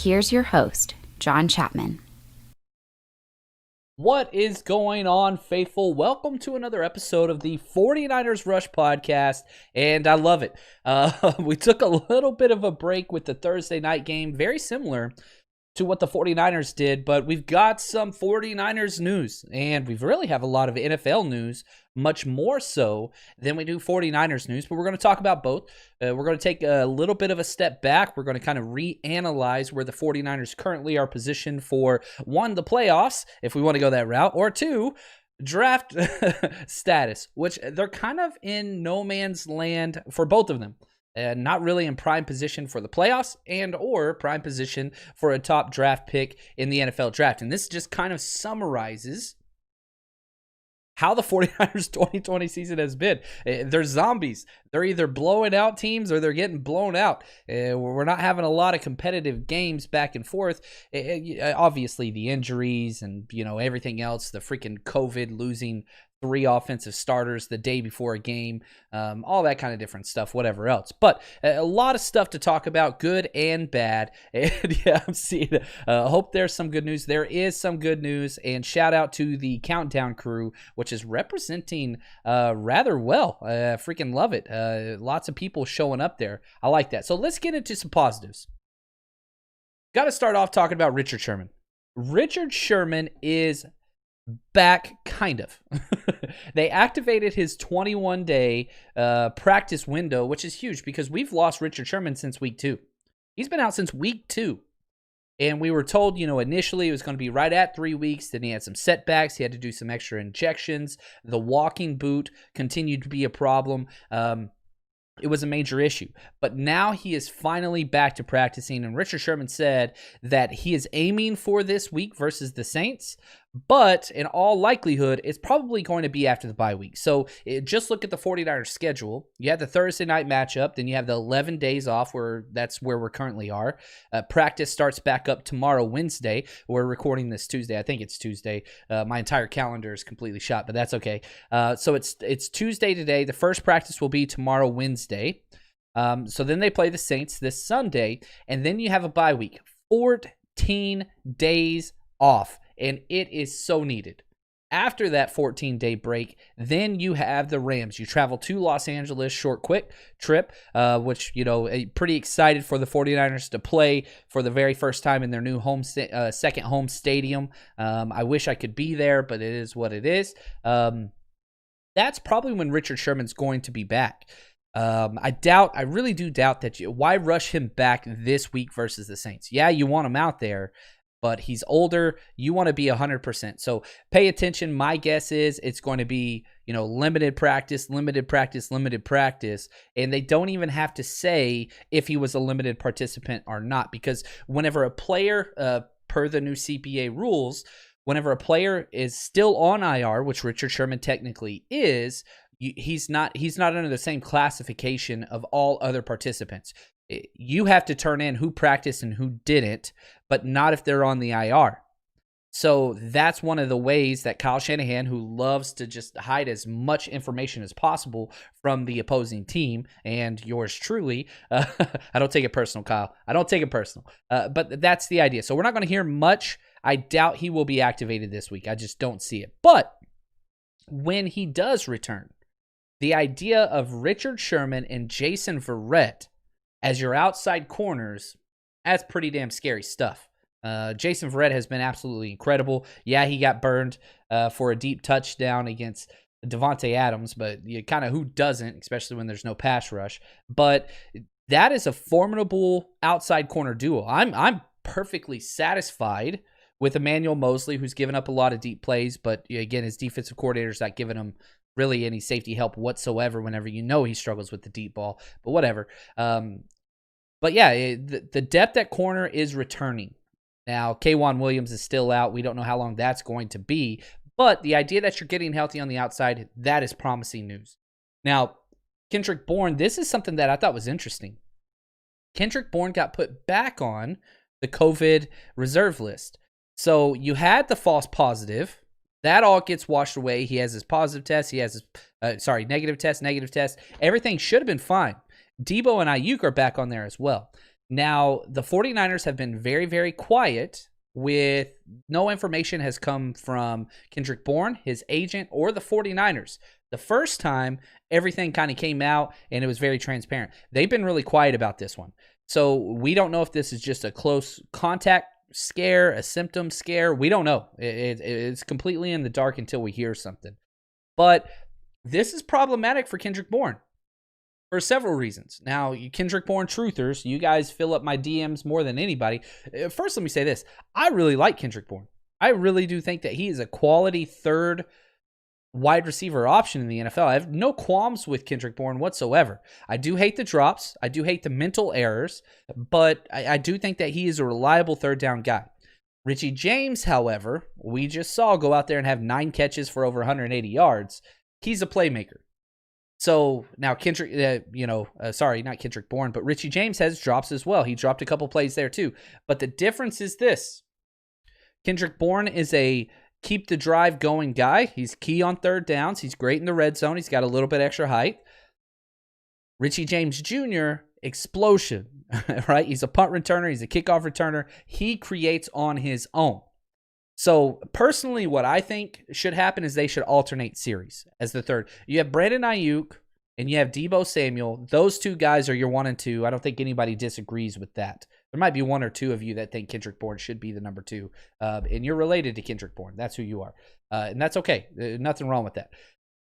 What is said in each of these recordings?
here's your host, John Chapman. What is going on, faithful? Welcome to another episode of the 49ers Rush podcast, and I love it. We took a little bit of a break with the Thursday night game, very similar to what the 49ers did, but we've got some 49ers news, and we really have a lot of NFL news, much more so than we do 49ers news, but we're going to talk about both. We're going to take a little bit of a step back. We're going to kind of reanalyze where the 49ers currently are positioned for, one, the playoffs, if we want to go that route, or two, draft status, which they're kind of in no man's land for both of them. Not really in prime position for the playoffs and or prime position for a top draft pick in the NFL draft. And this just kind of summarizes how the 49ers 2020 season has been. They're zombies. They're either blowing out teams or they're getting blown out. We're not having a lot of competitive games back and forth. Obviously, the injuries and, everything else, the freaking COVID losing 3 offensive starters the day before a game, all that kind of different stuff, whatever else. But a lot of stuff to talk about, good and bad. And yeah, I'm seeing, hope there's some good news. There is some good news, and shout out to the Countdown crew, which is representing rather well. Freaking love it. Lots of people showing up there. I like that. So let's get into some positives. Got to start off talking about Richard Sherman. Richard Sherman is back, kind of. They activated his 21-day practice window, which is huge because we've lost Richard Sherman since week 2. He's been out since week 2. And we were told, initially it was going to be right at 3 weeks. Then he had some setbacks. He had to do some extra injections. The walking boot continued to be a problem. It was a major issue. But now he is finally back to practicing. And Richard Sherman said that he is aiming for this week versus the Saints. But in all likelihood, it's probably going to be after the bye week. So just look at the 49ers schedule. You have the Thursday night matchup. Then you have the 11 days off, that's where we currently are. Practice starts back up tomorrow, Wednesday. We're recording this Tuesday. I think it's Tuesday. My entire calendar is completely shot, but that's okay. So it's Tuesday today. The first practice will be tomorrow, Wednesday. So then they play the Saints this Sunday. And then you have a bye week. 14 days off. And it is so needed. After that 14-day break, then you have the Rams. You travel to Los Angeles, quick trip, which, pretty excited for the 49ers to play for the very first time in their new second home stadium. I wish I could be there, but it is what it is. That's probably when Richard Sherman's going to be back. I really do doubt that why rush him back this week versus the Saints? Yeah, you want him out there, but he's older. You want to be 100%. So pay attention. My guess is it's going to be, limited practice. And they don't even have to say if he was a limited participant or not, because whenever a player, per the new CBA rules, whenever a player is still on IR, which Richard Sherman technically is, he's not under the same classification of all other participants. You have to turn in who practiced and who didn't, but not if they're on the IR. So that's one of the ways that Kyle Shanahan, who loves to just hide as much information as possible from the opposing team, and yours truly, I don't take it personal, Kyle. I don't take it personal. But that's the idea. So we're not going to hear much. I doubt he will be activated this week. I just don't see it. But when he does return, the idea of Richard Sherman and Jason Verrett as your outside corners, that's pretty damn scary stuff. Jason Verrett has been absolutely incredible. Yeah, he got burned for a deep touchdown against Devontae Adams, but kind of who doesn't, especially when there's no pass rush. But that is a formidable outside corner duo. I'm perfectly satisfied with Emmanuel Mosley, who's given up a lot of deep plays, but again, his defensive coordinator's not giving him really any safety help whatsoever whenever he struggles with the deep ball, but whatever. But yeah, the depth at corner is returning. Now, K'Wan Williams is still out. We don't know how long that's going to be, but the idea that you're getting healthy on the outside, that is promising news. Now, Kendrick Bourne, this is something that I thought was interesting. Kendrick Bourne got put back on the COVID reserve list. So you had the false positive. That all gets washed away. He has his positive test. He has his, negative test. Everything should have been fine. Debo and Ayuk are back on there as well. Now, the 49ers have been very, very quiet with no information has come from Kendrick Bourne, his agent, or the 49ers. The first time, everything kind of came out and it was very transparent. They've been really quiet about this one. So we don't know if this is just a close contact scare, a symptom scare. We don't know. It's completely in the dark until we hear something. But this is problematic for Kendrick Bourne for several reasons. Now, you Kendrick Bourne truthers, you guys fill up my DMs more than anybody. First, let me say this. I really like Kendrick Bourne. I really do think that he is a quality third wide receiver option in the NFL. I have no qualms with Kendrick Bourne whatsoever. I do hate the drops. I do hate the mental errors, but I do think that he is a reliable third down guy. Richie James, however, we just saw go out there and have 9 catches for over 180 yards. He's a playmaker. So now Kendrick, not Kendrick Bourne, but Richie James has drops as well. He dropped a couple plays there too. But the difference is this. Kendrick Bourne is a keep the drive going guy. He's key on third downs. He's great in the red zone. He's got a little bit extra height. Richie James Jr., explosion, right? He's a punt returner. He's a kickoff returner. He creates on his own. So personally, what I think should happen is they should alternate series as the third. You have Brandon Ayuk and you have Deebo Samuel. Those two guys are your 1 and 2. I don't think anybody disagrees with that. There might be 1 or 2 of you that think Kendrick Bourne should be the number 2, and you're related to Kendrick Bourne. That's who you are, and that's okay. Nothing wrong with that.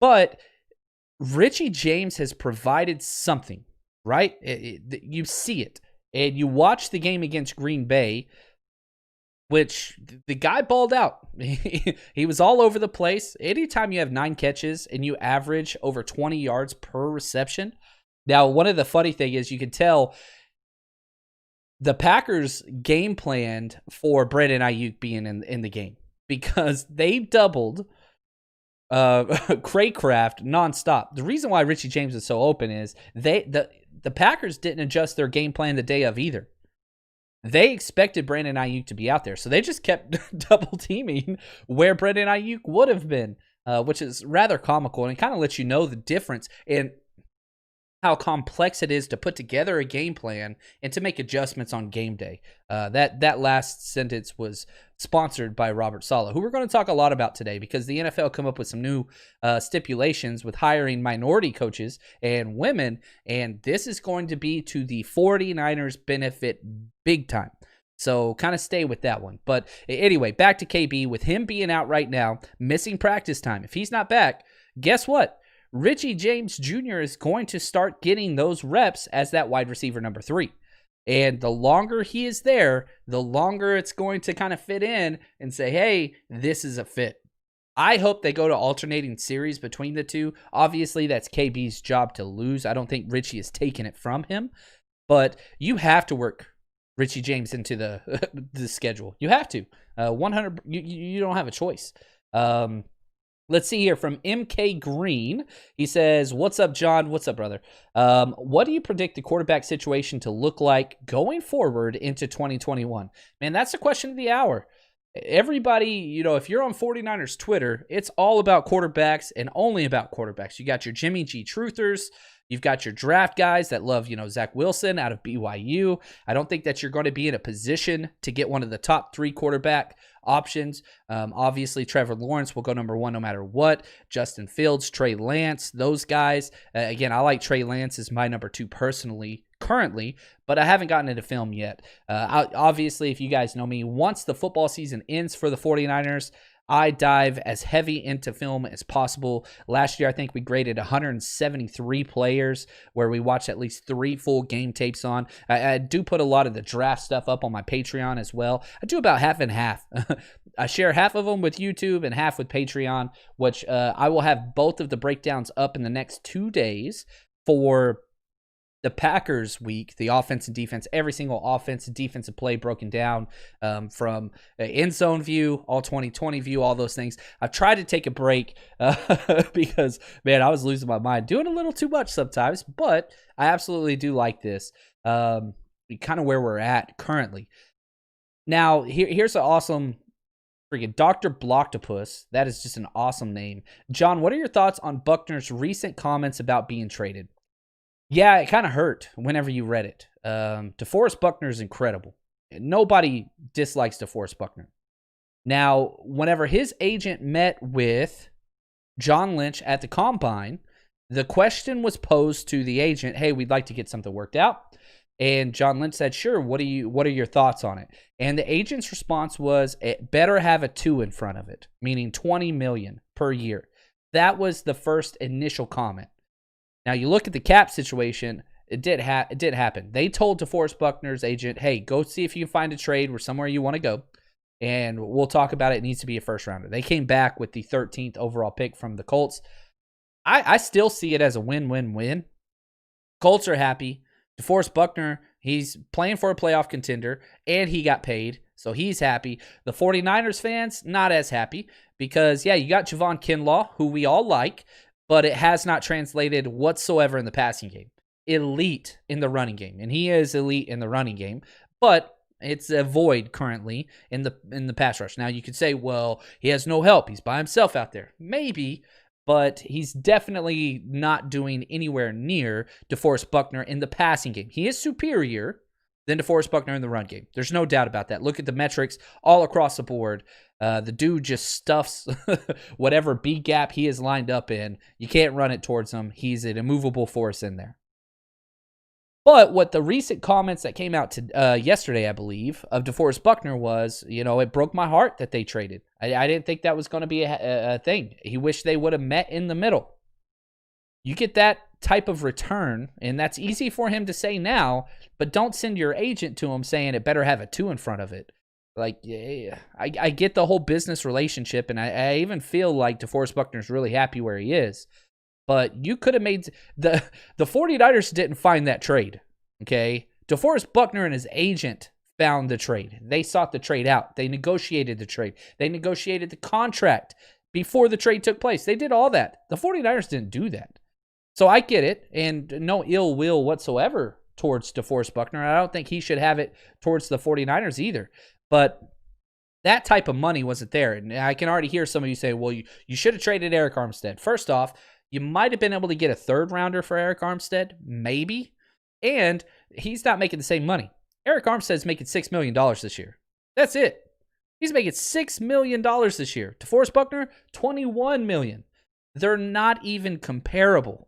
But Richie James has provided something, right? You see it, and you watch the game against Green Bay, which the guy balled out. He was all over the place. Anytime you have 9 catches and you average over 20 yards per reception. Now, one of the funny things is you can tell the Packers game planned for Brandon Ayuk being in the game because they doubled Craycraft nonstop. The reason why Richie James is so open is the Packers didn't adjust their game plan the day of either. They expected Brandon Ayuk to be out there, so they just kept double teaming where Brandon Ayuk would have been, which is rather comical, and it kind of lets you know the difference in how complex it is to put together a game plan and to make adjustments on game day. That last sentence was sponsored by Robert Saleh, who we're going to talk a lot about today because the NFL come up with some new stipulations with hiring minority coaches and women, and this is going to be to the 49ers' benefit big time. So kind of stay with that one. But anyway, back to KB. With him being out right now, missing practice time, if he's not back, guess what? Richie James Jr. is going to start getting those reps as that wide receiver number 3. And the longer he is there, the longer it's going to kind of fit in and say, hey, this is a fit. I hope they go to alternating series between the two. Obviously, that's KB's job to lose. I don't think Richie has taken it from him. But you have to work Richie James into the schedule. You have to. 100. You don't have a choice. Let's see here from MK Green. He says, what's up, John? What's up, brother? What do you predict the quarterback situation to look like going forward into 2021? Man, that's the question of the hour. Everybody, if you're on 49ers Twitter, it's all about quarterbacks and only about quarterbacks. You got your Jimmy G truthers. You've got your draft guys that love, Zach Wilson out of BYU. I don't think that you're going to be in a position to get one of the top 3 quarterback options. Obviously, Trevor Lawrence will go number 1 no matter what. Justin Fields, Trey Lance, those guys. Again, I like Trey Lance as my number 2 personally, currently, but I haven't gotten into film yet. Obviously, if you guys know me, once the football season ends for the 49ers, I dive as heavy into film as possible. Last year, I think we graded 173 players where we watched at least 3 full game tapes on. I do put a lot of the draft stuff up on my Patreon as well. I do about half and half. I share half of them with YouTube and half with Patreon, which I will have both of the breakdowns up in the next 2 days for the Packers week, the offense and defense, every single offense and defensive play broken down from end zone view, all 2020 view, all those things. I've tried to take a break because, man, I was losing my mind, doing a little too much sometimes, but I absolutely do like this, kind of where we're at currently. Now, here's an awesome freaking Dr. Blocktopus. That is just an awesome name. John, what are your thoughts on Buckner's recent comments about being traded? Yeah, it kind of hurt whenever you read it. DeForest Buckner is incredible. Nobody dislikes DeForest Buckner. Now, whenever his agent met with John Lynch at the Combine, the question was posed to the agent, hey, we'd like to get something worked out. And John Lynch said, sure, what are your thoughts on it? And the agent's response was, it better have a 2 in front of it, meaning $20 million per year. That was the first initial comment. Now, you look at the cap situation, it did happen. They told DeForest Buckner's agent, hey, go see if you can find a trade where somewhere you want to go, and we'll talk about it. It needs to be a first rounder. They came back with the 13th overall pick from the Colts. I still see it as a win-win-win. Colts are happy. DeForest Buckner, he's playing for a playoff contender, and he got paid, so he's happy. The 49ers fans, not as happy, because, yeah, you got Javon Kinlaw, who we all like, but it has not translated whatsoever in the passing game. Elite in the running game, and he is elite in the running game, but it's a void currently in the pass rush. Now, you could say, well, he has no help. He's by himself out there. Maybe, but he's definitely not doing anywhere near DeForest Buckner in the passing game. He is superior than DeForest Buckner in the run game. There's no doubt about that. Look at the metrics all across the board. The dude just stuffs whatever B gap he is lined up in. You can't run it towards him. He's an immovable force in there. But what the recent comments that came out to yesterday, I believe, of DeForest Buckner was, it broke my heart that they traded. I didn't think that was going to be a thing. He wished they would have met in the middle. You get that type of return, and that's easy for him to say now, but don't send your agent to him saying it better have a 2 in front of it. Like, yeah, I get the whole business relationship, and I even feel like DeForest Buckner's really happy where he is. But you could have made the 49ers didn't find that trade, okay? DeForest Buckner and his agent found the trade. They sought the trade out. They negotiated the trade. They negotiated the contract before the trade took place. They did all that. The 49ers didn't do that. So I get it, and no ill will whatsoever towards DeForest Buckner. I don't think he should have it towards the 49ers either. But that type of money wasn't there. And I can already hear some of you say, well, you should have traded Eric Armstead. First off, you might have been able to get a 3rd rounder for Eric Armstead, maybe. And he's not making the same money. Eric Armstead's making $6 million this year. That's it. He's making $6 million this year. DeForest Buckner, $21 million. They're not even comparable.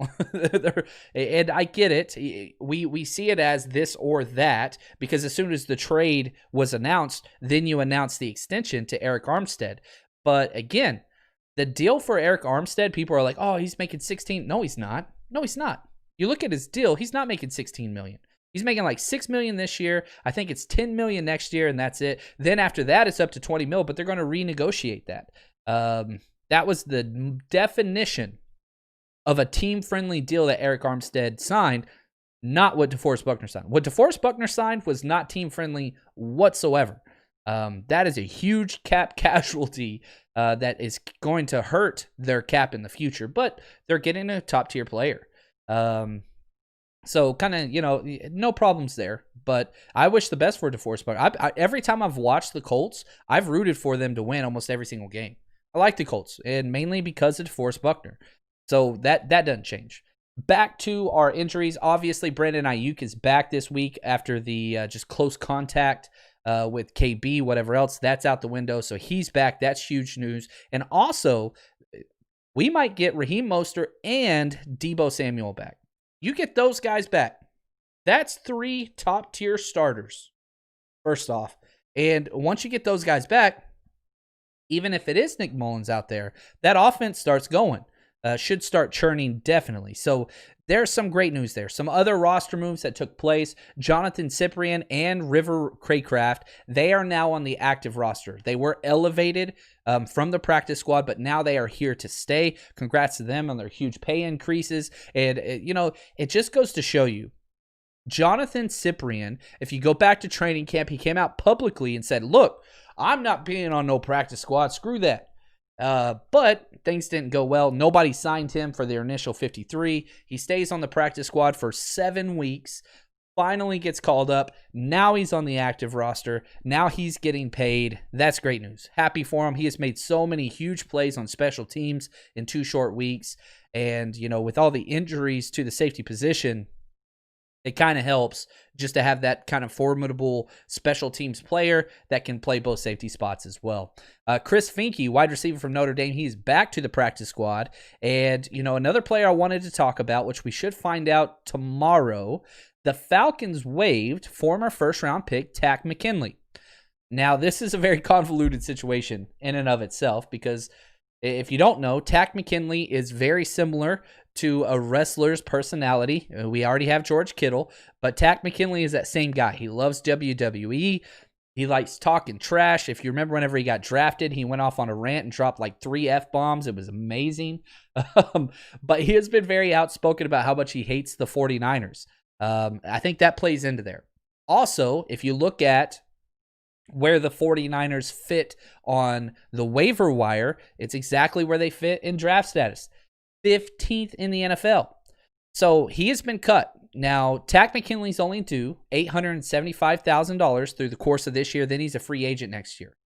And I get it. We see it as this or that, because as soon as the trade was announced, then you announce the extension to Eric Armstead. But again, the deal for Eric Armstead, people are like, oh, he's making 16. No, he's not. No, he's not. You look at his deal, he's not making 16 million. He's making like 6 million this year. I think it's 10 million next year, and that's it. Then after that, it's up to 20 mil, but they're going to renegotiate that. That was the definition of a team-friendly deal that Eric Armstead signed, not what DeForest Buckner signed. What DeForest Buckner signed was not team-friendly whatsoever. That is a huge cap casualty that is going to hurt their cap in the future, but they're getting a top-tier player. So kind of, no problems there, but I wish the best for DeForest Buckner. Every time I've watched the Colts, I've rooted for them to win almost every single game. I like the Colts, and mainly because of DeForest Buckner. So that doesn't change. Back to our injuries. Obviously, Brandon Ayuk is back this week after the just close contact with KB, whatever else. That's out the window, so he's back. That's huge news. And also, we might get Raheem Mostert and Deebo Samuel back. You get those guys back. That's 3 top-tier starters, first off. And once you get those guys back, even if it is Nick Mullins out there, that offense starts going. Should start churning, definitely. So there's some great news there. Some other roster moves that took place. Jonathan Cyprien and River Craycraft, they are now on the active roster. They were elevated from the practice squad, but now they are here to stay. Congrats to them on their huge pay increases. And, it just goes to show you, Jonathan Cyprien, if you go back to training camp, he came out publicly and said, look, I'm not being on no practice squad. Screw that. But things didn't go well. Nobody signed him for their initial 53. He stays on the practice squad for 7 weeks. Finally gets called up. Now he's on the active roster. Now he's getting paid. That's great news. Happy for him. He has made so many huge plays on special teams in 2 short weeks. And, with all the injuries to the safety position, it kind of helps just to have that kind of formidable special teams player that can play both safety spots as well. Chris Finke, wide receiver from Notre Dame, he's back to the practice squad. And, another player I wanted to talk about, which we should find out tomorrow, the Falcons waived former first-round pick Takk McKinley. Now, this is a very convoluted situation in and of itself because if you don't know, Takk McKinley is very similar to a wrestler's personality. We already have George Kittle, but Takk McKinley is that same guy. He loves WWE. He likes talking trash. If you remember whenever he got drafted, he went off on a rant and dropped like 3 F-bombs. It was amazing. But he has been very outspoken about how much he hates the 49ers. I think that plays into there. Also, if you look at where the 49ers fit on the waiver wire, it's exactly where they fit in draft status. 15th in the NFL. So he has been cut. Now, Takk McKinley's only due $875,000 through the course of this year. Then he's a free agent next year.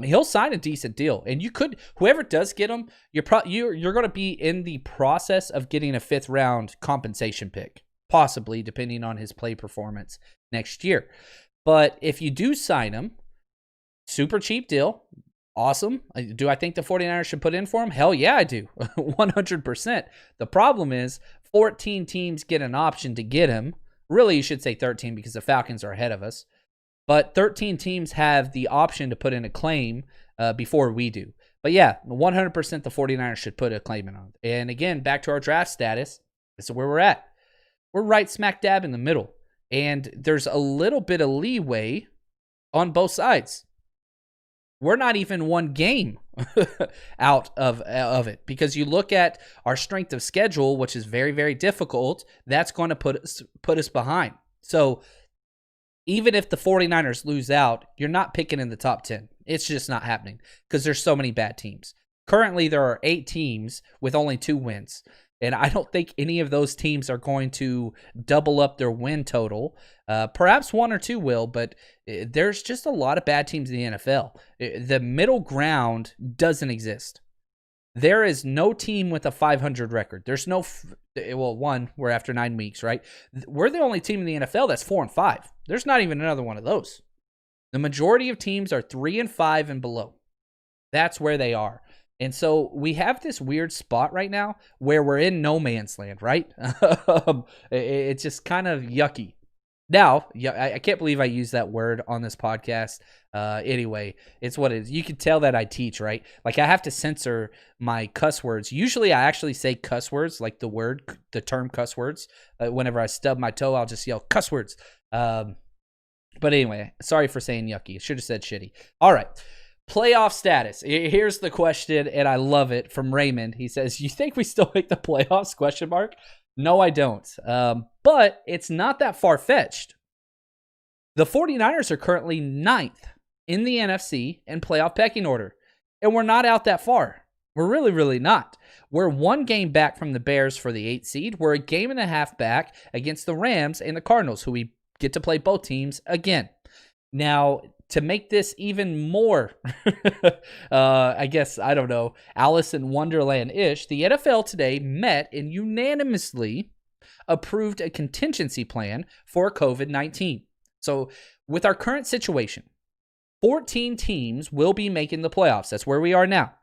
He'll sign a decent deal. And you could, whoever does get him, you're going to be in the process of getting a 5th round compensation pick, possibly, depending on his play performance next year. But if you do sign him, super cheap deal, awesome. Do I think the 49ers should put in for him? Hell yeah, I do. 100%. The problem is 14 teams get an option to get him. Really, you should say 13 because the Falcons are ahead of us. But 13 teams have the option to put in a claim before we do. But yeah, 100% the 49ers should put a claim in on it. And again, back to our draft status, this is where we're at. We're right smack dab in the middle. And there's a little bit of leeway on both sides. We're not even one game out of it because you look at our strength of schedule, which is very, very difficult. That's going to put us behind. So even if the 49ers lose out, you're not picking in the top 10. It's just not happening because there's so many bad teams. Currently, there are 8 teams with only 2 wins. And I don't think any of those teams are going to double up their win total. Perhaps 1 or 2 will, but there's just a lot of bad teams in the NFL. The middle ground doesn't exist. There is no team with a 500 record. There's no, one, we're after 9 weeks, right? We're the only team in the NFL that's 4-5. There's not even another one of those. The majority of teams are 3-5 and below. That's where they are. And so we have this weird spot right now where we're in no man's land, right? It's just kind of yucky. Now, I can't believe I used that word on this podcast. Anyway, it's what it is. You can tell that I teach, right? Like I have to censor my cuss words. Usually I actually say cuss words, like the term cuss words. Whenever I stub my toe, I'll just yell cuss words. But anyway, sorry for saying yucky. I should have said shitty. All right. Playoff status. Here's the question, and I love it, from Raymond. He says, you think we still make the playoffs, question mark? No, I don't. But it's not that far-fetched. The 49ers are currently 9th in the NFC in playoff pecking order, and we're not out that far. We're really, really not. We're 1 game back from the Bears for the 8th seed. We're a game and a half back against the Rams and the Cardinals, who we get to play both teams again. Now, to make this even more, I guess, I don't know, Alice in Wonderland-ish, the NFL today met and unanimously approved a contingency plan for COVID-19. So with our current situation, 14 teams will be making the playoffs. That's where we are now.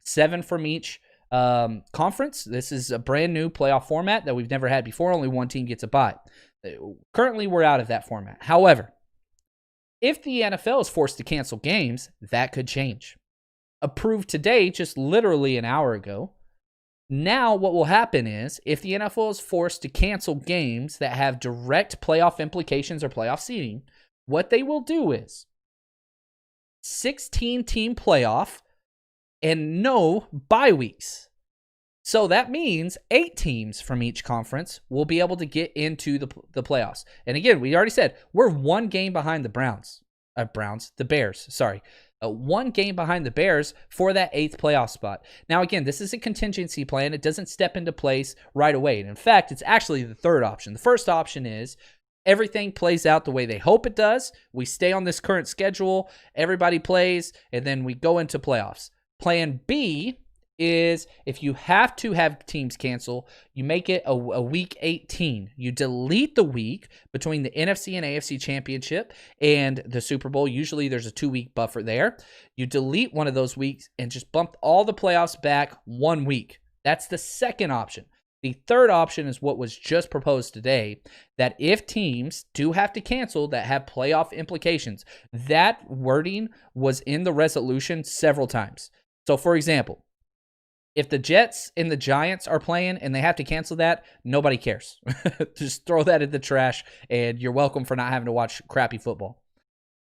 7 from each conference. This is a brand new playoff format that we've never had before. Only 1 team gets a bye. Currently, we're out of that format. However, if the NFL is forced to cancel games, that could change. Approved today, just literally an hour ago. Now what will happen is, if the NFL is forced to cancel games that have direct playoff implications or playoff seeding, what they will do is 16-team playoff and no bye weeks. So that means 8 teams from each conference will be able to get into the playoffs. And again, we already said we're 1 game behind the the Bears. Sorry, 1 game behind the Bears for that 8th playoff spot. Now, again, this is a contingency plan. It doesn't step into place right away. And in fact, it's actually the 3rd option. The first option is everything plays out the way they hope it does. We stay on this current schedule. Everybody plays, and then we go into playoffs. Plan B is if you have to have teams cancel, you make it a week 18. You delete the week between the NFC and AFC championship and the Super Bowl. Usually there's a 2-week buffer there. You delete one of those weeks and just bump all the playoffs back 1 week. That's the second option. The third option is what was just proposed today, that if teams do have to cancel that have playoff implications, that wording was in the resolution several times. So, for example, if the Jets and the Giants are playing and they have to cancel that, nobody cares. Just throw that in the trash, and you're welcome for not having to watch crappy football.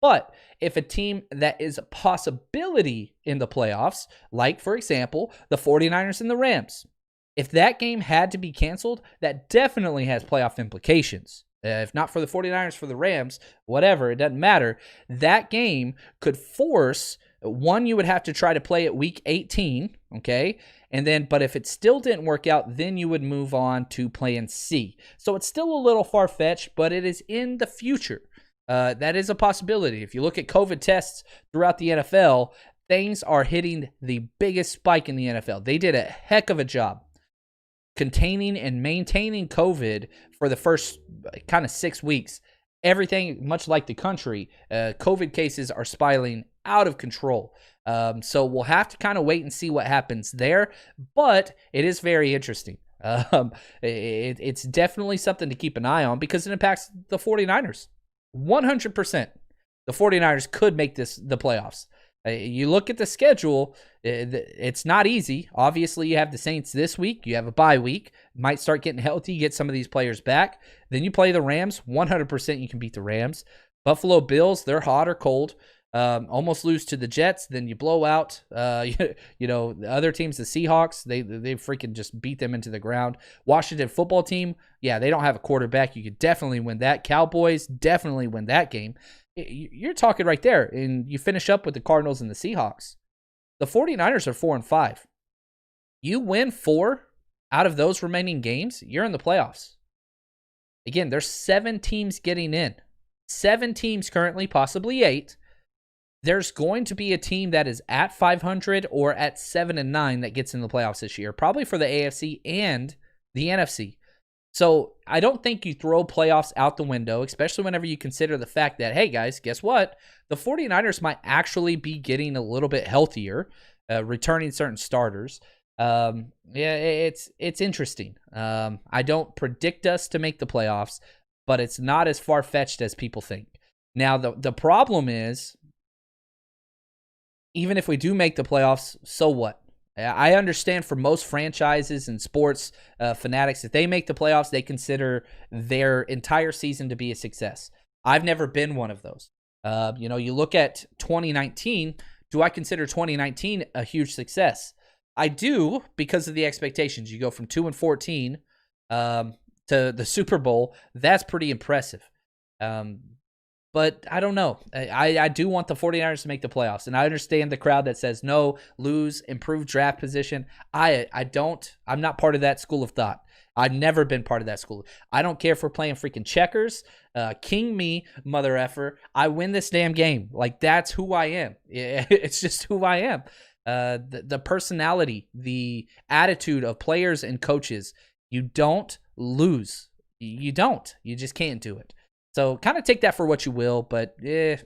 But if a team that is a possibility in the playoffs, like, for example, the 49ers and the Rams, if that game had to be canceled, that definitely has playoff implications. If not for the 49ers, for the Rams, whatever, it doesn't matter. That game could force, one, you would have to try to play at week 18, okay? And then, but if it still didn't work out, then you would move on to plan C. So it's still a little far-fetched, but it is in the future. That is a possibility. If you look at COVID tests throughout the NFL, things are hitting the biggest spike in the NFL. They did a heck of a job containing and maintaining COVID for the first kind of 6 weeks. Everything, much like the country, COVID cases are spiraling out of control. So we'll have to kind of wait and see what happens there, but it is very interesting. It's definitely something to keep an eye on because it impacts the 49ers. 100%. The 49ers could make the playoffs. You look at the schedule, it's not easy. Obviously, you have the Saints this week. You have a bye week. Might start getting healthy, get some of these players back. Then you play the Rams. 100% you can beat the Rams. Buffalo Bills, they're hot or cold. Almost lose to the Jets. Then you blow out, the other teams, the Seahawks. They freaking just beat them into the ground. Washington football team, yeah, they don't have a quarterback. You could definitely win that. Cowboys, definitely win that game. You're talking right there, and you finish up with the Cardinals and the Seahawks. The 49ers are 4-5. You win 4 out of those remaining games, you're in the playoffs. Again, there's 7 teams getting in. 7 teams currently, possibly 8. There's going to be a team that is at 500 or at 7-9 that gets in the playoffs this year, probably for the AFC and the NFC. So I don't think you throw playoffs out the window, especially whenever you consider the fact that, hey, guys, guess what? The 49ers might actually be getting a little bit healthier, returning certain starters. It's interesting. I don't predict us to make the playoffs, but it's not as far-fetched as people think. Now, the problem is, even if we do make the playoffs, so what? I understand for most franchises and sports fanatics, if they make the playoffs, they consider their entire season to be a success. I've never been one of those. You look at 2019. Do I consider 2019 a huge success? I do, because of the expectations. You go from 2-14 to the Super Bowl. That's pretty impressive. But I don't know. I do want the 49ers to make the playoffs. And I understand the crowd that says, no, lose, improve draft position. I'm not part of that school of thought. I've never been part of that school. I don't care if we're playing freaking checkers. King me, mother effer. I win this damn game. Like, that's who I am. It's just who I am. The personality, the attitude of players and coaches, you don't lose. You don't. You just can't do it. So kind of take that for what you will, but playoffs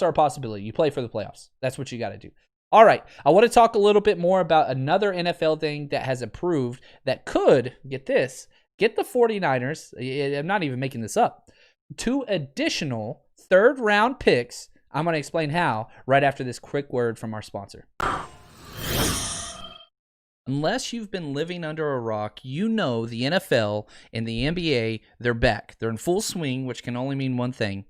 are a possibility. You play for the playoffs. That's what you got to do. All right, I want to talk a little bit more about another NFL thing that has improved that could, get the 49ers, I'm not even making this up, 2 additional third-round picks. I'm going to explain how right after this quick word from our sponsor. Unless you've been living under a rock, you know the NFL and the NBA, they're back. They're in full swing, which can only mean one thing.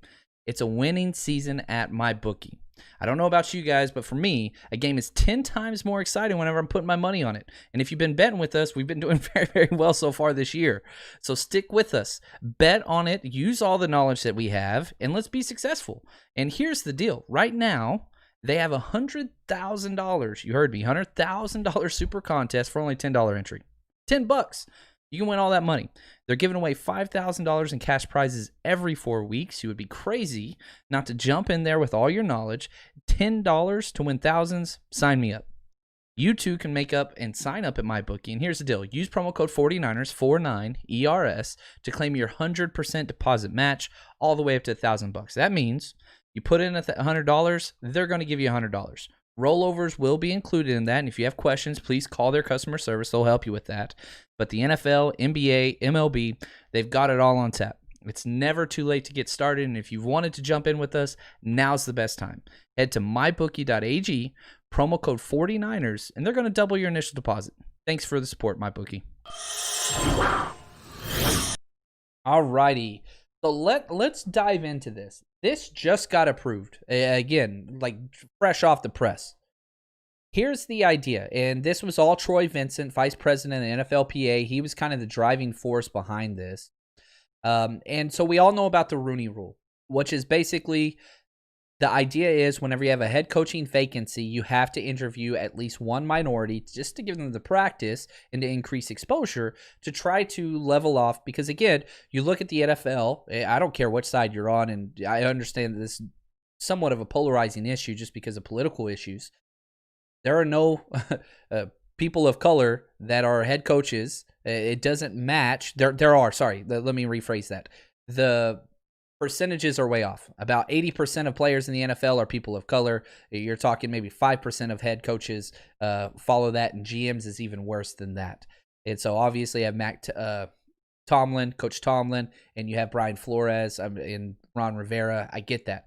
It's a winning season at MyBookie. I don't know about you guys, but for me, a game is 10 times more exciting whenever I'm putting my money on it. And if you've been betting with us, we've been doing very, very well so far this year. So stick with us. Bet on it. Use all the knowledge that we have, and let's be successful. And here's the deal. Right now, they have $100,000. You heard me. $100,000 super contest for only $10 entry. $10. You can win all that money. They're giving away $5,000 in cash prizes every 4 weeks. You would be crazy not to jump in there with all your knowledge. $10 to win thousands. Sign me up. You too can make up and sign up at MyBookie. And here's the deal. Use promo code 49ers, 49ERS, to claim your 100% deposit match all the way up to $1,000. That means you put in $100, they're going to give you $100. Rollovers will be included in that. And if you have questions, please call their customer service. They'll help you with that. But the NFL, NBA, MLB, they've got it all on tap. It's never too late to get started. And if you've wanted to jump in with us, now's the best time. Head to mybookie.ag, promo code 49ers, and they're going to double your initial deposit. Thanks for the support, MyBookie. All righty. So let's dive into this. This just got approved. Again, like fresh off the press. Here's the idea, and this was all Troy Vincent, vice president of the NFLPA. He was kind of the driving force behind this. And so we all know about the Rooney Rule, which is basically the idea is whenever you have a head coaching vacancy, you have to interview at least one minority just to give them the practice and to increase exposure to try to level off. Because again, you look at the NFL, I don't care which side you're on, and I understand that this is somewhat of a polarizing issue just because of political issues. There are no people of color that are head coaches. It doesn't match. There are, sorry, let me rephrase that. The percentages are way off. About 80% of players in the NFL are people of color. You're talking maybe 5% of head coaches follow that, and GMs is even worse than that. And so obviously you have Tomlin, Coach Tomlin, and you have Brian Flores and Ron Rivera. I get that.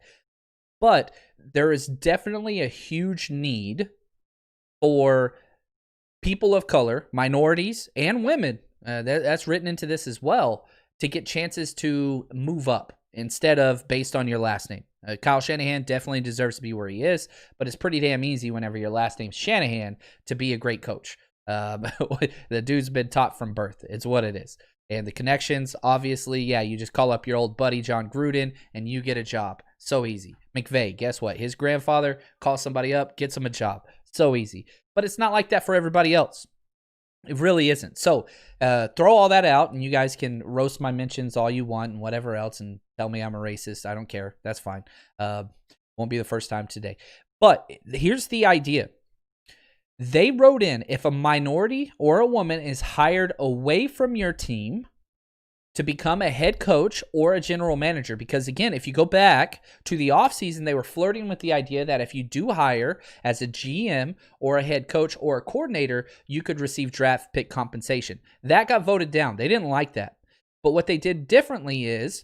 But there is definitely a huge need for people of color, minorities, and women, that's written into this as well, to get chances to move up instead of based on your last name. Kyle Shanahan definitely deserves to be where he is, but it's pretty damn easy whenever your last name's Shanahan to be a great coach. The dude's been taught from birth. It's what it is. And the connections, obviously, yeah, you just call up your old buddy John Gruden and you get a job. So easy. McVay, guess what? His grandfather calls somebody up, gets him a job. So easy. But it's not like that for everybody else. It really isn't. So throw all that out, and you guys can roast my mentions all you want and whatever else and tell me I'm a racist. I don't care. That's fine. Won't be the first time today. But here's the idea. They wrote in, if a minority or a woman is hired away from your team to become a head coach or a general manager, because again, if you go back to the offseason, they were flirting with the idea that if you do hire as a GM or a head coach or a coordinator, you could receive draft pick compensation. That got voted down. They didn't like that. But what they did differently is,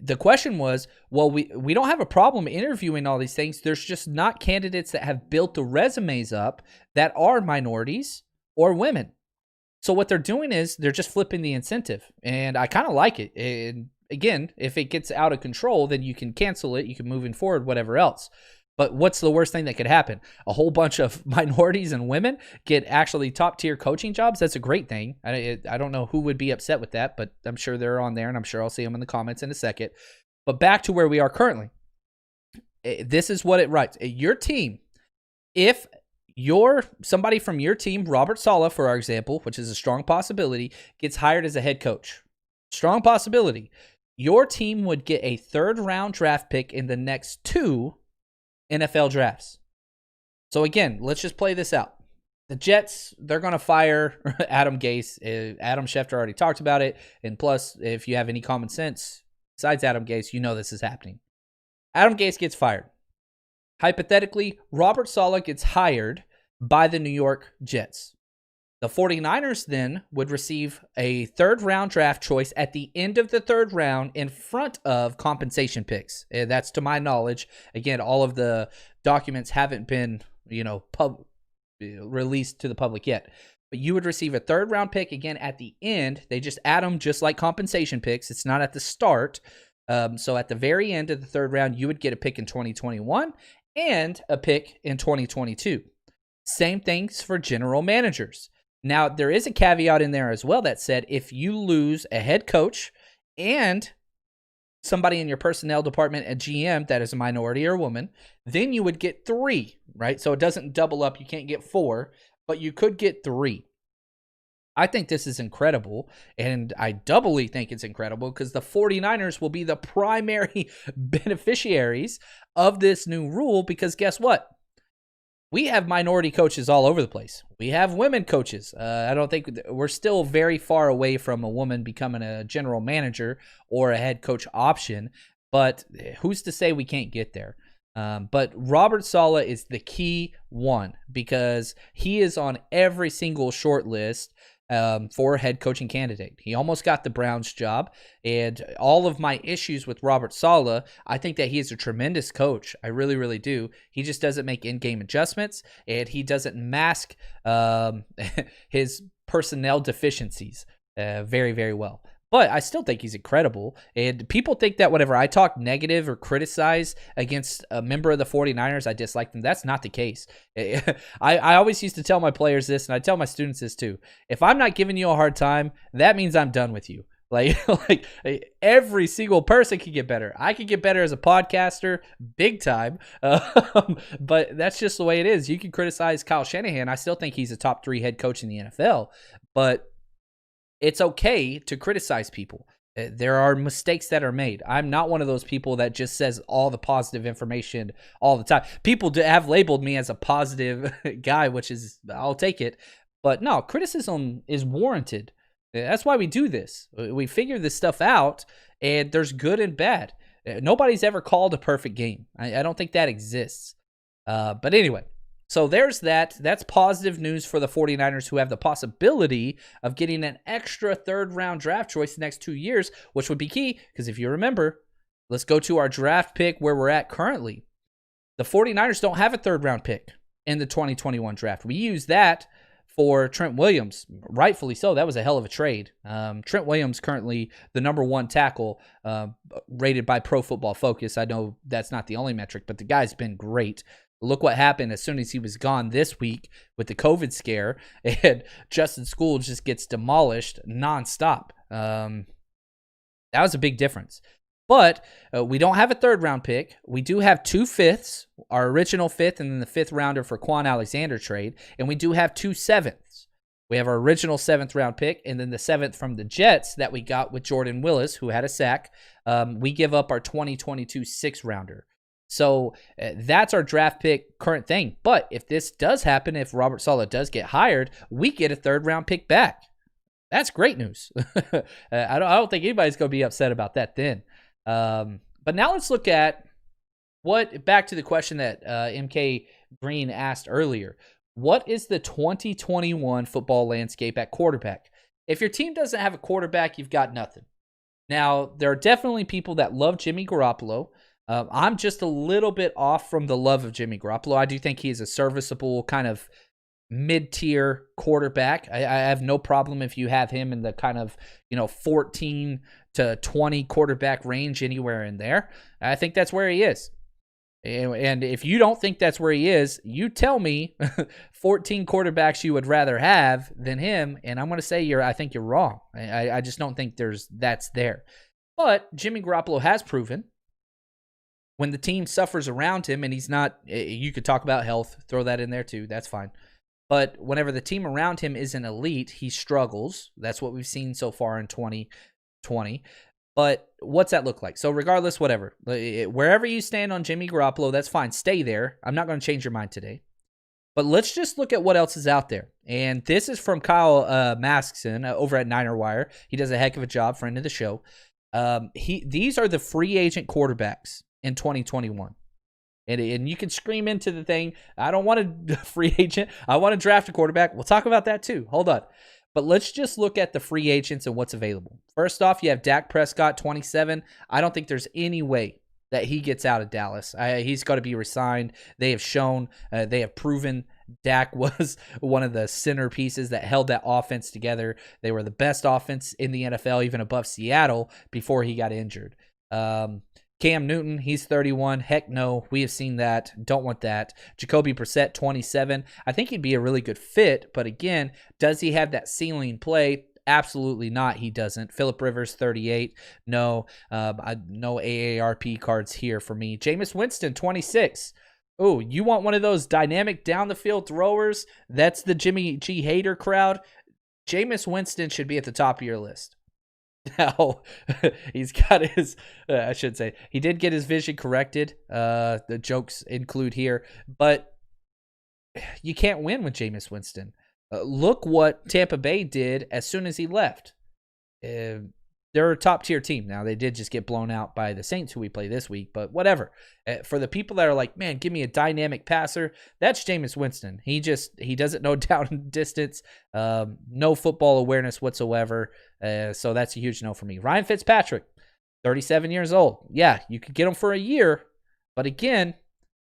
the question was, well, we don't have a problem interviewing all these things. There's just not candidates that have built the resumes up that are minorities or women. So what they're doing is they're just flipping the incentive, and I kind of like it. And again, if it gets out of control, then you can cancel it. You can move forward, whatever else. But what's the worst thing that could happen? A whole bunch of minorities and women get actually top-tier coaching jobs? That's a great thing. I don't know who would be upset with that, but I'm sure they're on there, and I'm sure I'll see them in the comments in a second. But back to where we are currently. This is what it writes. Your team, if somebody from your team, Robert Saleh, for our example, which is a strong possibility, gets hired as a head coach. Strong possibility. Your team would get a third-round draft pick in the next 2 NFL drafts. So again, let's just play this out. The Jets, they're going to fire Adam Gase. Adam Schefter already talked about it. And plus, if you have any common sense, besides Adam Gase, you know this is happening. Adam Gase gets fired. Hypothetically, Robert Saleh gets hired by the New York Jets. The 49ers then would receive a third-round draft choice at the end of the third round in front of compensation picks. And that's to my knowledge. Again, all of the documents haven't been, released to the public yet. But you would receive a third-round pick again at the end. They just add them just like compensation picks. It's not at the start. So at the very end of the third round, you would get a pick in 2021 and a pick in 2022. Same things for general managers. Now, there is a caveat in there as well that said if you lose a head coach and somebody in your personnel department, a GM that is a minority or a woman, then you would get 3, right? So it doesn't double up. You can't get 4, but you could get 3. I think this is incredible, and I doubly think it's incredible because the 49ers will be the primary beneficiaries of this new rule because guess what? We have minority coaches all over the place. We have women coaches. I don't think we're still very far away from a woman becoming a general manager or a head coach option, but who's to say we can't get there? But Robert Saleh is the key one because he is on every single short list for a head coaching candidate. He almost got the Browns job, and all of my issues with Robert Saleh, I think that he is a tremendous coach. I really, really do. He just doesn't make in-game adjustments, and he doesn't mask his personnel deficiencies very, very well. But I still think he's incredible. And people think that whenever I talk negative or criticize against a member of the 49ers, I dislike them. That's not the case. I always used to tell my players this, and I tell my students this too. If I'm not giving you a hard time, that means I'm done with you. Like every single person can get better. I could get better as a podcaster, big time. But that's just the way it is. You can criticize Kyle Shanahan. I still think he's a top 3 head coach in the NFL. But it's okay to criticize people. There are mistakes that are made. I'm not one of those people that just says all the positive information all the time. People have labeled me as a positive guy, which is, I'll take it. But no, criticism is warranted. That's why we do this. We figure this stuff out, and there's good and bad. Nobody's ever called a perfect game. I don't think that exists. But anyway. So there's that. That's positive news for the 49ers who have the possibility of getting an extra 3rd-round draft choice the next 2 years, which would be key because if you remember, let's go to our draft pick where we're at currently. The 49ers don't have a 3rd-round pick in the 2021 draft. We use that for Trent Williams. Rightfully so. That was a hell of a trade. Trent Williams currently the number 1 tackle rated by Pro Football Focus. I know that's not the only metric, but the guy's been great. Look what happened as soon as he was gone this week with the COVID scare, and Justin School just gets demolished nonstop. That was a big difference. But we don't have a 3rd-round pick. We do have 2 5ths, our original 5th and then the 5th rounder for Quan Alexander trade, and we do have 2 7ths. We have our original 7th-round pick and then the 7th from the Jets that we got with Jordan Willis, who had a sack. We give up our 2022 6th-rounder. So that's our draft pick current thing. But if this does happen, if Robert Saleh does get hired, we get a 3rd-round pick back. That's great news. I don't think anybody's going to be upset about that then. But now let's look at back to the question that MK Green asked earlier. What is the 2021 football landscape at quarterback? If your team doesn't have a quarterback, you've got nothing. Now, there are definitely people that love Jimmy Garoppolo. I'm just a little bit off from the love of Jimmy Garoppolo. I do think he's a serviceable kind of mid-tier quarterback. I have no problem if you have him in the kind of 14 to 20 quarterback range, anywhere in there. I think that's where he is. And if you don't think that's where he is, you tell me 14 quarterbacks you would rather have than him, and I'm going to say I think you're wrong. I just don't think that's there. But Jimmy Garoppolo has proven when the team suffers around him and he's not, you could talk about health, throw that in there too, that's fine. But whenever the team around him isn't elite, he struggles. That's what we've seen so far in 2020. But what's that look like? So regardless, whatever. Wherever you stand on Jimmy Garoppolo, that's fine. Stay there. I'm not going to change your mind today. But let's just look at what else is out there. And this is from Kyle Maskson over at Niner Wire. He does a heck of a job, friend of the show. These are the free agent quarterbacks in 2021. And you can scream into the thing, I don't want a free agent. I want to draft a quarterback. We'll talk about that too. Hold on. But let's just look at the free agents and what's available. First off, you have Dak Prescott, 27. I don't think there's any way that he gets out of Dallas. He's got to be resigned. They have shown, they have proven Dak was one of the centerpieces that held that offense together. They were the best offense in the NFL, even above Seattle, before he got injured. Cam Newton, he's 31. Heck no, we have seen that. Don't want that. Jacoby Brissett, 27. I think he'd be a really good fit, but again, does he have that ceiling play? Absolutely not. He doesn't. Phillip Rivers, 38. No, no AARP cards here for me. Jameis Winston, 26. Oh, you want one of those dynamic down the field throwers? That's the Jimmy G hater crowd. Jameis Winston should be at the top of your list. Now, he's got his, I should say, he did get his vision corrected. The jokes include here, but you can't win with Jameis Winston. Look what Tampa Bay did as soon as he left. They're a top-tier team. Now, they did just get blown out by the Saints, who we play this week, but whatever. For the people that are like, man, give me a dynamic passer, that's Jameis Winston. He doesn't know down and distance, no football awareness whatsoever, so that's a huge no for me. Ryan Fitzpatrick, 37 years old. Yeah, you could get him for a year, but again,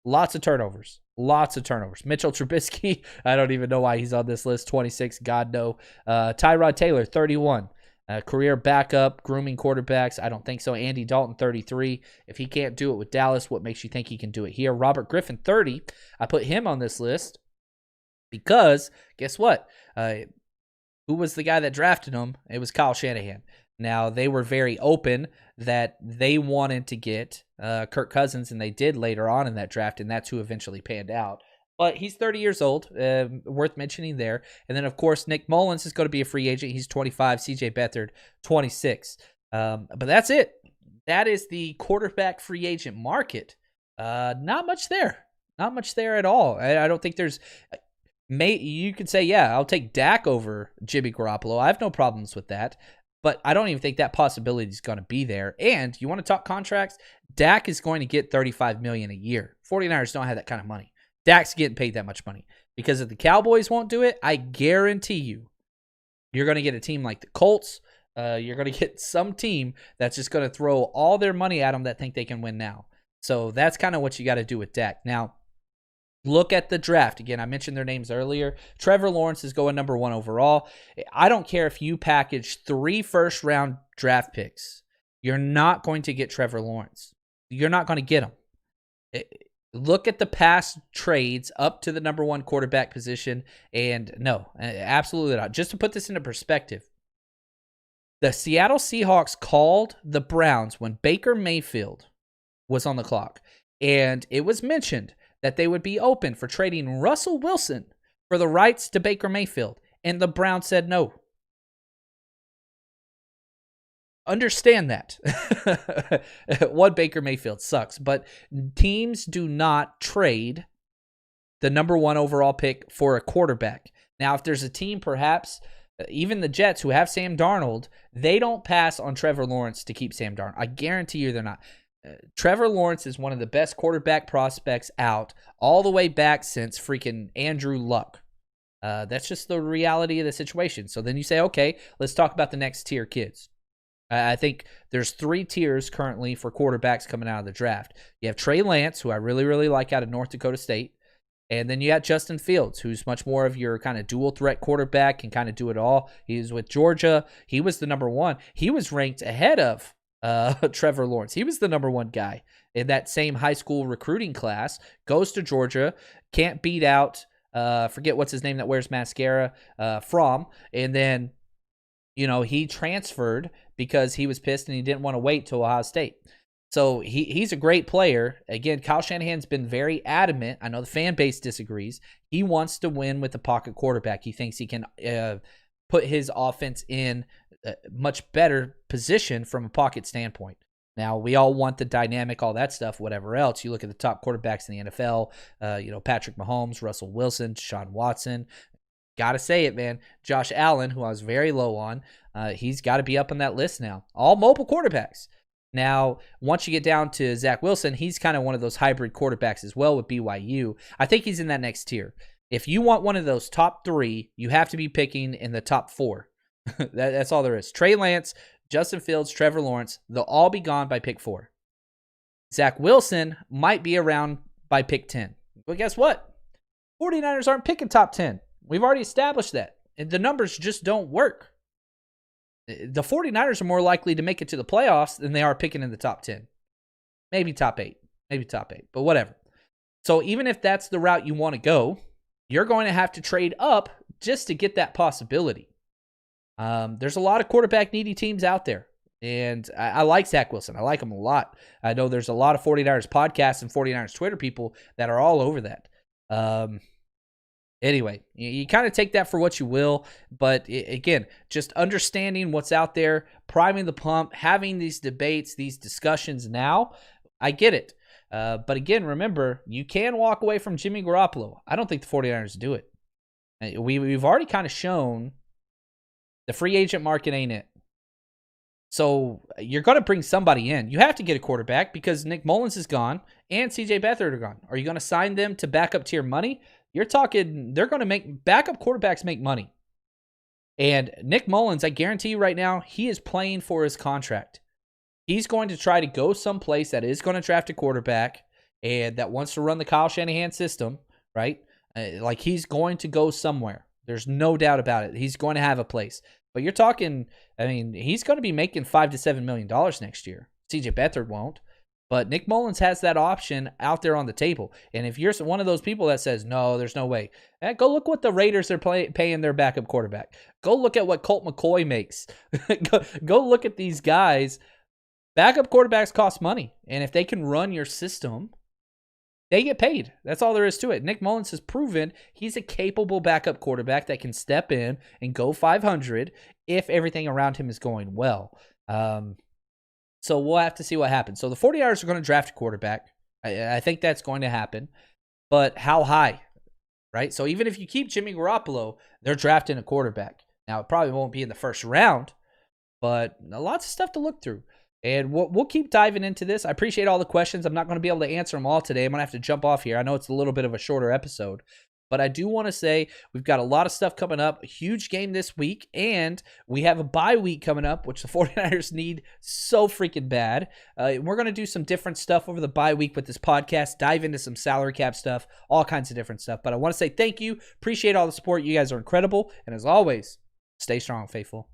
lots of turnovers. Lots of turnovers. Mitchell Trubisky, I don't even know why he's on this list, 26, God no. Tyrod Taylor, 31. Career backup, grooming quarterbacks. I don't think so. Andy Dalton, 33. If he can't do it with Dallas, what makes you think he can do it here? Robert Griffin, 30. I put him on this list because, guess what? Who was the guy that drafted him? It was Kyle Shanahan. Now, they were very open that they wanted to get Kirk Cousins, and they did later on in that draft, and that's who eventually panned out. But he's 30 years old, worth mentioning there. And then, of course, Nick Mullins is going to be a free agent. He's 25. C.J. Beathard, 26. But that's it. That is the quarterback free agent market. Not much there. Not much there at all. I don't think there's... You could say, yeah, I'll take Dak over Jimmy Garoppolo. I have no problems with that. But I don't even think that possibility is going to be there. And you want to talk contracts? Dak is going to get $35 million a year. 49ers don't have that kind of money. Dak's getting paid that much money. Because if the Cowboys won't do it, I guarantee you're going to get a team like the Colts. You're going to get some team that's just going to throw all their money at them that think they can win now. So that's kind of what you got to do with Dak. Now, look at the draft. Again, I mentioned their names earlier. Trevor Lawrence is going number 1 overall. I don't care if you package 3 first-round draft picks. You're not going to get Trevor Lawrence. You're not going to get him. Look at the past trades up to the number 1 quarterback position, and no, absolutely not. Just to put this into perspective, the Seattle Seahawks called the Browns when Baker Mayfield was on the clock, and it was mentioned that they would be open for trading Russell Wilson for the rights to Baker Mayfield, and the Browns said no. Understand that. One, Baker Mayfield sucks, but teams do not trade the number 1 overall pick for a quarterback. Now, if there's a team, perhaps even the Jets who have Sam Darnold, they don't pass on Trevor Lawrence to keep Sam Darnold. I guarantee you they're not. Trevor Lawrence is one of the best quarterback prospects out all the way back since freaking Andrew Luck. That's just the reality of the situation. So then you say, okay, let's talk about the next tier kids. I think there's 3 tiers currently for quarterbacks coming out of the draft. You have Trey Lance, who I really, really like out of North Dakota State. And then you got Justin Fields, who's much more of your kind of dual threat quarterback, can kind of do it all. He's with Georgia. He was the number 1. He was ranked ahead of Trevor Lawrence. He was the number 1 guy in that same high school recruiting class. Goes to Georgia, can't beat out, forget what's his name that wears mascara, Fromm. And then, he transferred because he was pissed and he didn't want to wait till Ohio State. So he's a great player. Again, Kyle Shanahan's been very adamant. I know the fan base disagrees. He wants to win with a pocket quarterback. He thinks he can put his offense in a much better position from a pocket standpoint. Now, we all want the dynamic, all that stuff, whatever else. You look at the top quarterbacks in the NFL, Patrick Mahomes, Russell Wilson, Deshaun Watson. Got to say it, man. Josh Allen, who I was very low on, he's got to be up on that list now. All mobile quarterbacks. Now, once you get down to Zach Wilson, he's kind of one of those hybrid quarterbacks as well with BYU. I think he's in that next tier. If you want one of those top 3, you have to be picking in the top 4. That's all there is. Trey Lance, Justin Fields, Trevor Lawrence, they'll all be gone by pick 4. Zach Wilson might be around by pick 10. But guess what? 49ers aren't picking top 10. We've already established that. And the numbers just don't work. The 49ers are more likely to make it to the playoffs than they are picking in the top 10. Maybe top 8. But whatever. So even if that's the route you want to go, you're going to have to trade up just to get that possibility. There's a lot of quarterback needy teams out there. And I like Zach Wilson. I like him a lot. I know there's a lot of 49ers podcasts and 49ers Twitter people that are all over that. Anyway, you kind of take that for what you will, but again, just understanding what's out there, priming the pump, having these debates, these discussions now, I get it. But again, remember, you can walk away from Jimmy Garoppolo. I don't think the 49ers do it. We've already kind of shown the free agent market ain't it. So you're going to bring somebody in. You have to get a quarterback because Nick Mullins is gone and CJ Beathard are gone. Are you going to sign them to backup tier money? You're talking they're going to make backup quarterbacks make money. And Nick Mullins, I guarantee you right now, he is playing for his contract. He's going to try to go someplace that is going to draft a quarterback and that wants to run the Kyle Shanahan system, right? Like he's going to go somewhere. There's no doubt about it. He's going to have a place. But you're talking, I mean, he's going to be making $5 to $7 million next year. CJ Beathard won't. But Nick Mullins has that option out there on the table. And if you're one of those people that says, no, there's no way, go look what the Raiders are paying their backup quarterback. Go look at what Colt McCoy makes. Go look at these guys. Backup quarterbacks cost money. And if they can run your system, they get paid. That's all there is to it. Nick Mullins has proven he's a capable backup quarterback that can step in and go 500 if everything around him is going well. So we'll have to see what happens. So the 49ers are going to draft a quarterback. I think that's going to happen. But how high, right? So even if you keep Jimmy Garoppolo, they're drafting a quarterback. Now, it probably won't be in the first round, but lots of stuff to look through. And we'll keep diving into this. I appreciate all the questions. I'm not going to be able to answer them all today. I'm going to have to jump off here. I know it's a little bit of a shorter episode. But I do want to say we've got a lot of stuff coming up. A huge game this week. And we have a bye week coming up, which the 49ers need so freaking bad. We're going to do some different stuff over the bye week with this podcast. Dive into some salary cap stuff. All kinds of different stuff. But I want to say thank you. Appreciate all the support. You guys are incredible. And as always, stay strong, faithful.